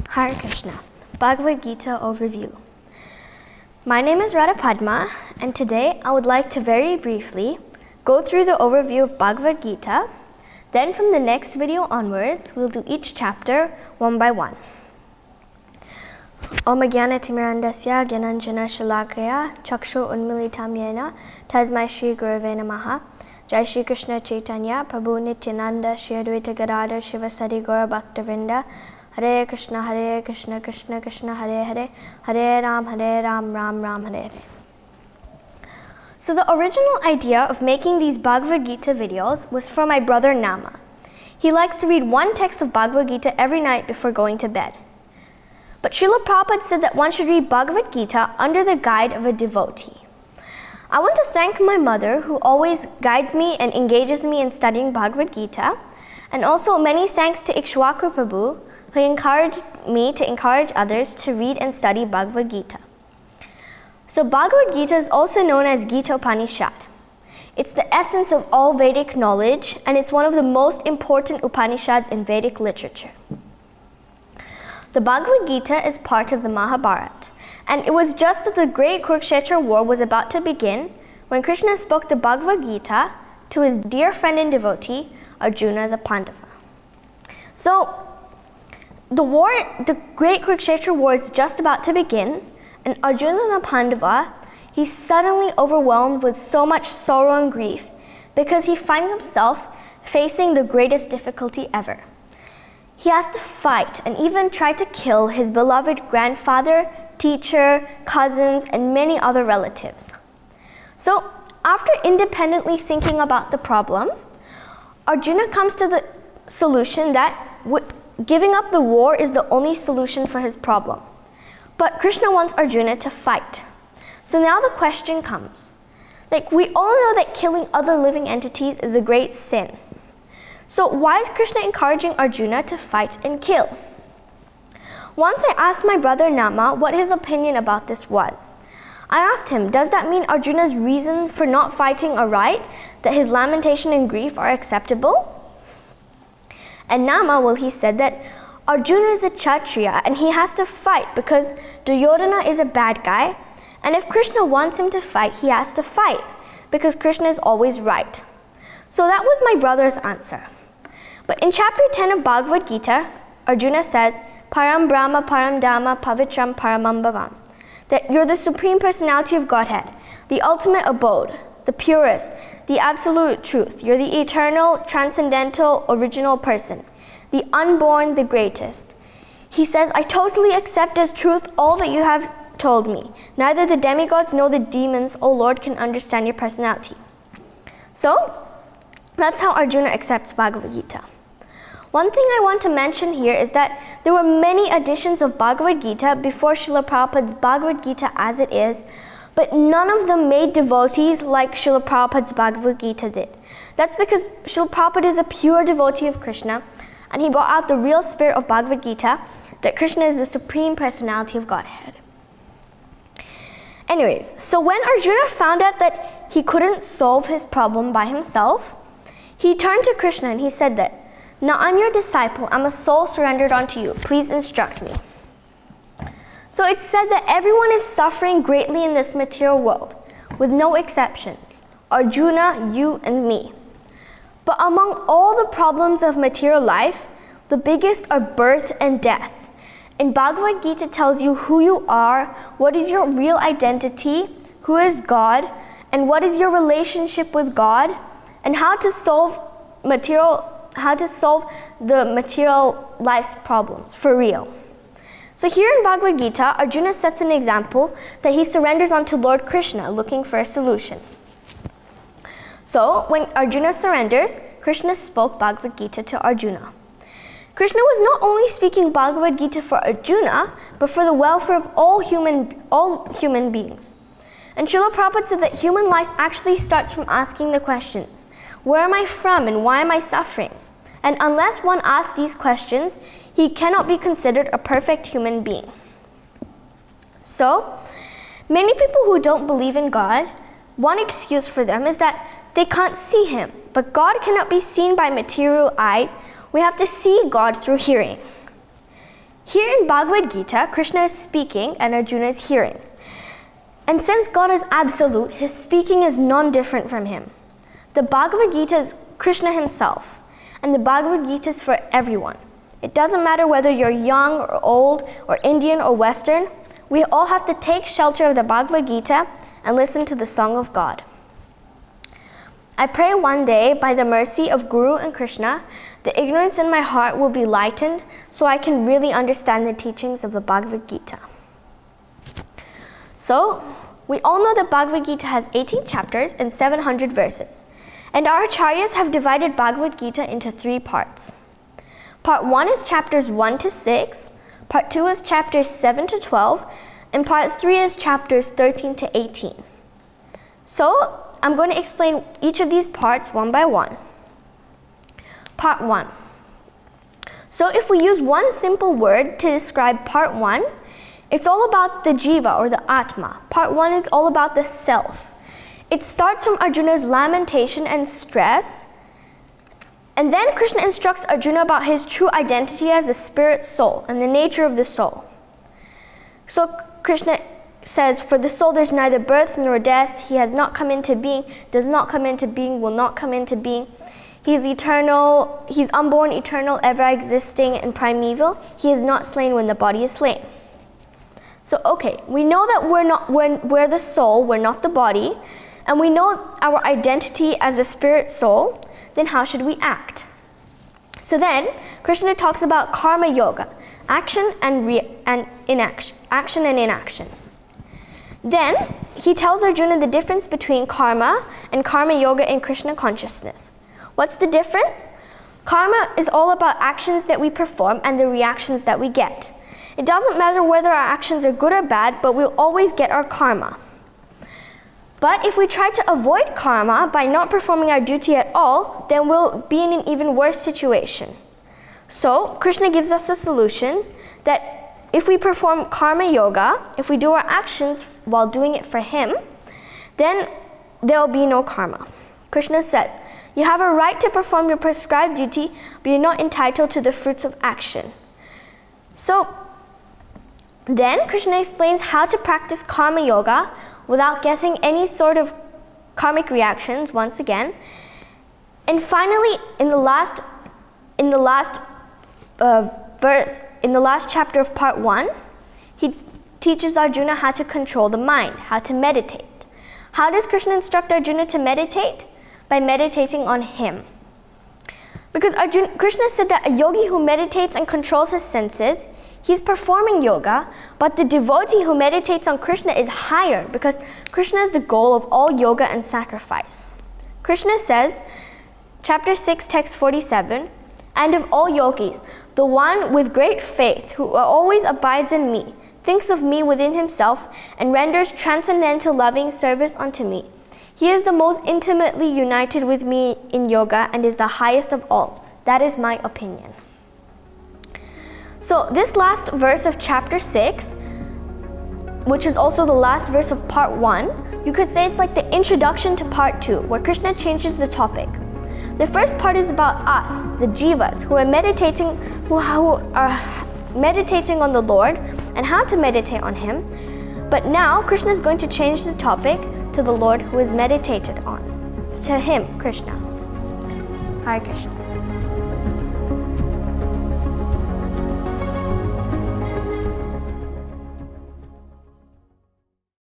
Hare Krishna, Bhagavad Gita Overview. My name is Radha Padma, and today I would like to very briefly go through the overview of Bhagavad Gita. Then from the next video onwards, we'll do each chapter one by one. Om Jnana Timirandasya Gyananjana Shalakaya Chakshu Unmilitam Yena Tasmai Shri Gurave Namaha Jai Shri Krishna Chaitanya Prabhu Nityananda Shri Advaita Gadadhar Shivasari Gaura Bhaktavinda Hare Krishna, Krishna Krishna, Hare Hare, Hare Ram, Ram Ram, Hare Hare. So the original idea of making these Bhagavad Gita videos was for my brother Nama. He likes to read one text of Bhagavad Gita every night before going to bed. But Srila Prabhupada said that one should read Bhagavad Gita under the guide of a devotee. I want to thank my mother, who always guides me and engages me in studying Bhagavad Gita, and also many thanks to Ikshwaku Prabhu, who encouraged me to encourage others to read and study Bhagavad Gita. So Bhagavad Gita is also known as Gita Upanishad. It's the essence of all Vedic knowledge, and it's one of the most important Upanishads in Vedic literature. The Bhagavad Gita is part of the Mahabharata, and it was just that the great Kurukshetra war was about to begin when Krishna spoke the Bhagavad Gita to his dear friend and devotee, Arjuna the Pandava. So, the great Kurukshetra war is just about to begin, and Arjuna the Pandava, he's suddenly overwhelmed with so much sorrow and grief because he finds himself facing the greatest difficulty ever. He has to fight and even try to kill his beloved grandfather, teacher, cousins, and many other relatives. So, after independently thinking about the problem, Arjuna comes to the solution that giving up the war is the only solution for his problem. But Krishna wants Arjuna to fight. So now the question comes. We all know that killing other living entities is a great sin. So why is Krishna encouraging Arjuna to fight and kill? Once I asked my brother Nama what his opinion about this was. I asked him, does that mean Arjuna's reason for not fighting are right, that his lamentation and grief are acceptable? And Nama, he said that Arjuna is a Kshatriya and he has to fight because Duryodhana is a bad guy, and if Krishna wants him to fight, he has to fight because Krishna is always right. So that was my brother's answer. But in chapter 10 of Bhagavad Gita, Arjuna says, Param Brahma Param Dhamma Pavitram Paramam Bhavam, that you're the Supreme Personality of Godhead, the ultimate abode, the purest, the absolute truth. You're the eternal, transcendental, original person, the unborn, the greatest. He says, I totally accept as truth all that you have told me. Neither the demigods nor the demons, O Lord, can understand your personality. So, that's how Arjuna accepts Bhagavad Gita. One thing I want to mention here is that there were many editions of Bhagavad Gita before Srila Prabhupada's Bhagavad Gita as it is, but none of them made devotees like Srila Prabhupada's Bhagavad Gita did. That's because Srila Prabhupada is a pure devotee of Krishna, and he brought out the real spirit of Bhagavad Gita, that Krishna is the Supreme Personality of Godhead. Anyways, so when Arjuna found out that he couldn't solve his problem by himself, he turned to Krishna and he said that, now I'm your disciple, I'm a soul surrendered unto you, please instruct me. So it's said that everyone is suffering greatly in this material world, with no exceptions, Arjuna, you, and me. But among all the problems of material life, the biggest are birth and death. And Bhagavad Gita tells you who you are, what is your real identity, who is God, and what is your relationship with God, and how to solve the material life's problems for real. So here in Bhagavad Gita, Arjuna sets an example that he surrenders onto Lord Krishna, looking for a solution. So when Arjuna surrenders, Krishna spoke Bhagavad Gita to Arjuna. Krishna was not only speaking Bhagavad Gita for Arjuna, but for the welfare of all human beings. And Srila Prabhupada said that human life actually starts from asking the questions, where am I from and why am I suffering? And unless one asks these questions, he cannot be considered a perfect human being. So, many people who don't believe in God, one excuse for them is that they can't see Him. But God cannot be seen by material eyes. We have to see God through hearing. Here in Bhagavad Gita, Krishna is speaking and Arjuna is hearing. And since God is absolute, His speaking is non-different from Him. The Bhagavad Gita is Krishna Himself, and the Bhagavad Gita is for everyone. It doesn't matter whether you're young or old or Indian or Western, we all have to take shelter of the Bhagavad Gita and listen to the song of God. I pray one day, by the mercy of Guru and Krishna, the ignorance in my heart will be lightened so I can really understand the teachings of the Bhagavad Gita. So, we all know that Bhagavad Gita has 18 chapters and 700 verses. And our acharyas have divided Bhagavad Gita into 3 parts. Part 1 is chapters 1 to 6, Part 2 is chapters 7 to 12, and Part 3 is chapters 13 to 18. So, I'm going to explain each of these parts one by one. Part 1. So if we use one simple word to describe Part 1, it's all about the jiva or the atma. Part 1 is all about the self. It starts from Arjuna's lamentation and stress, and then Krishna instructs Arjuna about his true identity as a spirit soul and the nature of the soul. So Krishna says, for the soul there's neither birth nor death. He has not come into being, does not come into being, will not come into being. He is eternal, he's unborn, eternal, ever existing, and primeval. He is not slain when the body is slain. So okay, we know that we're the soul, we're not the body, and we know our identity as a spirit soul. Then how should we act? So then Krishna talks about karma yoga, action and inaction, action and inaction. Then he tells Arjuna the difference between karma and karma yoga in Krishna consciousness. What's the difference? Karma is all about actions that we perform and the reactions that we get. It doesn't matter whether our actions are good or bad, but we'll always get our karma. But if we try to avoid karma by not performing our duty at all, then we'll be in an even worse situation. So Krishna gives us a solution that if we perform karma yoga, if we do our actions while doing it for Him, then there will be no karma. Krishna says, you have a right to perform your prescribed duty, but you're not entitled to the fruits of action. So then Krishna explains how to practice karma yoga without getting any sort of karmic reactions once again. And finally, in the last chapter of part 1, he teaches Arjuna how to control the mind, how to meditate. How does Krishna instruct Arjuna to meditate? By meditating on Him. Because Krishna said that a yogi who meditates and controls his senses, he's performing yoga, but the devotee who meditates on Krishna is higher because Krishna is the goal of all yoga and sacrifice. Krishna says, chapter 6, text 47, and of all yogis, the one with great faith who always abides in me, thinks of me within himself, and renders transcendental loving service unto me. He is the most intimately united with me in yoga and is the highest of all. That is my opinion. So this last verse of chapter 6, which is also the last verse of part 1, you could say it's like the introduction to part 2, where Krishna changes the topic. The first part is about us, the jivas, who are meditating on the Lord and how to meditate on Him. But now Krishna is going to change the topic to the Lord who is meditated on, to Him, Krishna. Hare Krishna.